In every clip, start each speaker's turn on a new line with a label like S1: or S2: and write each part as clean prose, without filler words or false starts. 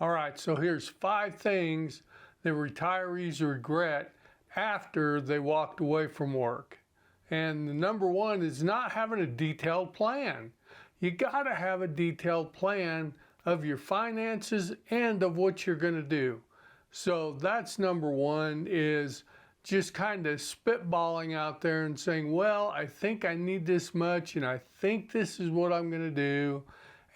S1: All right, so here's 5 things that retirees regret after they walked away from work. And the number one is not having a detailed plan. You got to have a detailed plan of your finances and of what you're going to do. So that's number one, is just kind of spitballing out there and saying, well, I think I need this much and I think this is what I'm going to do.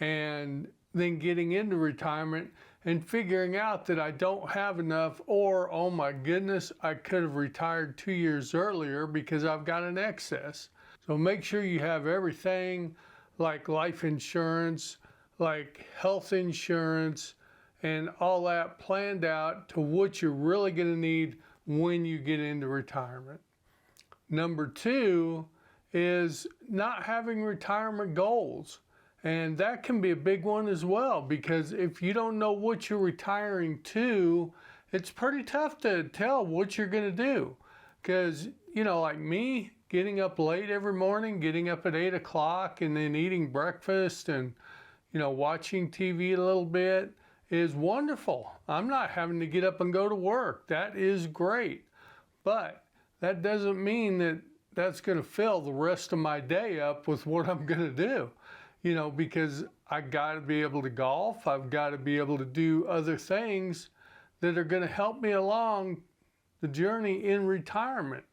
S1: And then getting into retirement and figuring out that I don't have enough, or, oh my goodness, I could have retired 2 years earlier because I've got an excess. So make sure you have everything like life insurance, like health insurance, and all that planned out to what you're really going to need when you get into retirement. Number two is not having retirement goals. And that can be a big one as well, because if you don't know what you're retiring to, it's pretty tough to tell what you're going to do. Because, like me, getting up late every morning, getting up at 8 o'clock and then eating breakfast and, watching TV a little bit is wonderful. I'm not having to get up and go to work. That is great. But that doesn't mean that that's going to fill the rest of my day up with what I'm going to do. Because I got to be able to golf. I've got to be able to do other things that are going to help me along the journey in retirement.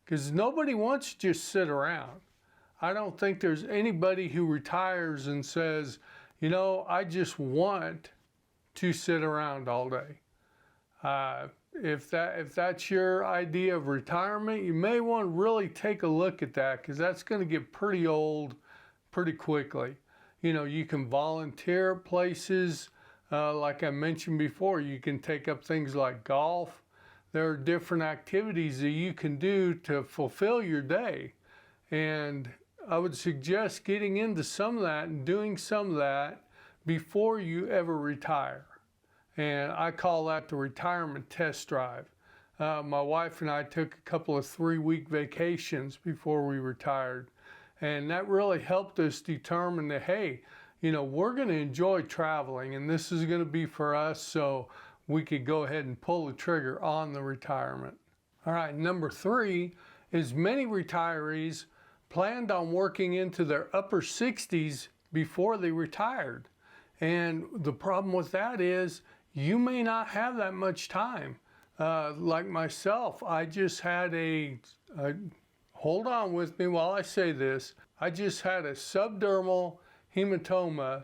S1: Because nobody wants to just sit around. I don't think there's anybody who retires and says, I just want to sit around all day. If that's your idea of retirement, you may want to really take a look at that, because that's going to get pretty old pretty quickly. You can volunteer at places. Like I mentioned before, you can take up things like golf. There are different activities that you can do to fulfill your day. And I would suggest getting into some of that and doing some of that before you ever retire. And I call that the retirement test drive. My wife and I took a couple of 3-week vacations before we retired. And that really helped us determine that, hey, we're going to enjoy traveling, and this is going to be for us, so we could go ahead and pull the trigger on the retirement. All right, number 3 is many retirees planned on working into their upper 60s before they retired. And the problem with that is you may not have that much time. Like myself, I just had hold on with me while I say this. I just had a subdermal hematoma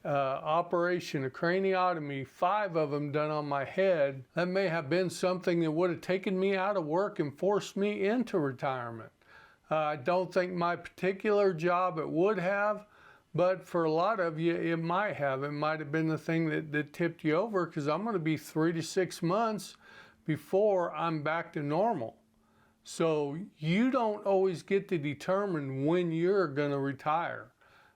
S1: operation, a craniotomy, 5 of them done on my head. That may have been something that would have taken me out of work and forced me into retirement. I don't think my particular job it would have, but for a lot of you, it might have. It might have been the thing that tipped you over, because I'm going to be 3 to 6 months before I'm back to normal. So you don't always get to determine when you're going to retire.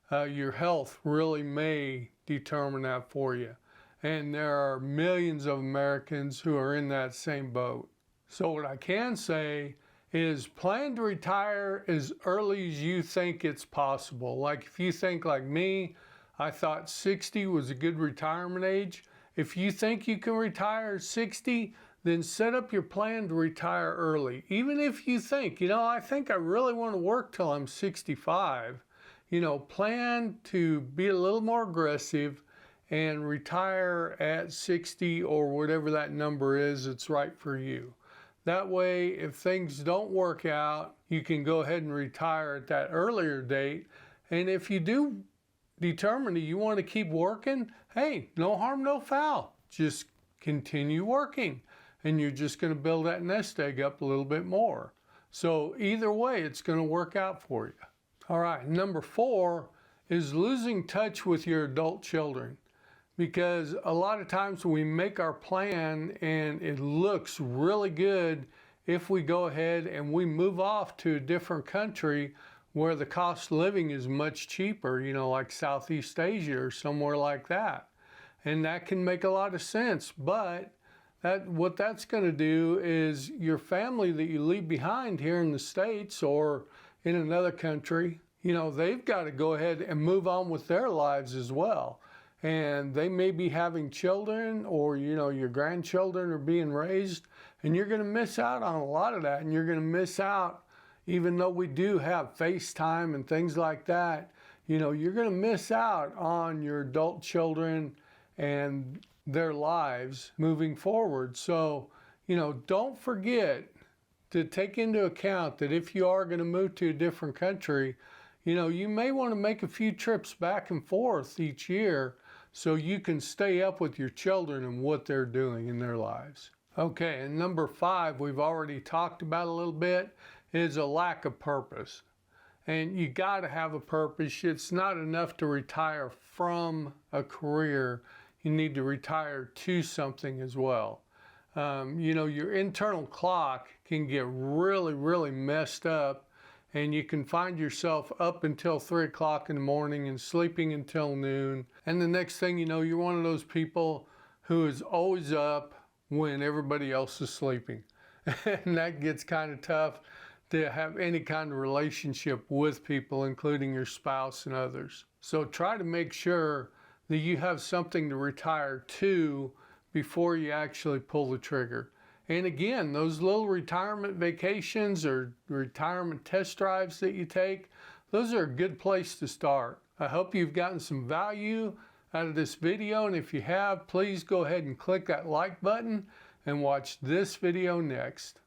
S1: Your health really may determine that for you. And there are millions of Americans who are in that same boat. So what I can say is plan to retire as early as you think it's possible. Like if you think like me, I thought 60 was a good retirement age. If you think you can retire at 60, then set up your plan to retire early. Even if you think, I think I really want to work till I'm 65, plan to be a little more aggressive and retire at 60 or whatever that number is that's right for you. That way, if things don't work out, you can go ahead and retire at that earlier date. And if you do determine that you want to keep working, hey, no harm, no foul. Just continue working. And you're just going to build that nest egg up a little bit more. So either way, it's going to work out for you. All right, number 4 is losing touch with your adult children. Because a lot of times we make our plan and it looks really good if we go ahead and we move off to a different country where the cost of living is much cheaper, like Southeast Asia or somewhere like that. And that can make a lot of sense, but what that's going to do is your family that you leave behind here in the States or in another country, they've got to go ahead and move on with their lives as well. and they may be having children, or your grandchildren are being raised, and you're going to miss out on a lot of that. And you're going to miss out, even though we do have FaceTime and things like that, you're going to miss out on your adult children and their lives moving forward. So don't forget to take into account that if you are going to move to a different country, you may want to make a few trips back and forth each year so you can stay up with your children and what they're doing in their lives. Okay, and number 5, we've already talked about a little bit, is a lack of purpose. And you got to have a purpose. It's not enough to retire from a career. You need to retire to something as well. Your internal clock can get really, really messed up, and you can find yourself up until 3 o'clock in the morning and sleeping until noon. And the next thing you know, you're one of those people who is always up when everybody else is sleeping. And that gets kind of tough to have any kind of relationship with people, including your spouse and others. So try to make sure that you have something to retire to before you actually pull the trigger. And again, those little retirement vacations or retirement test drives that you take, those are a good place to start. I hope you've gotten some value out of this video, and if you have, please go ahead and click that like button and watch this video next.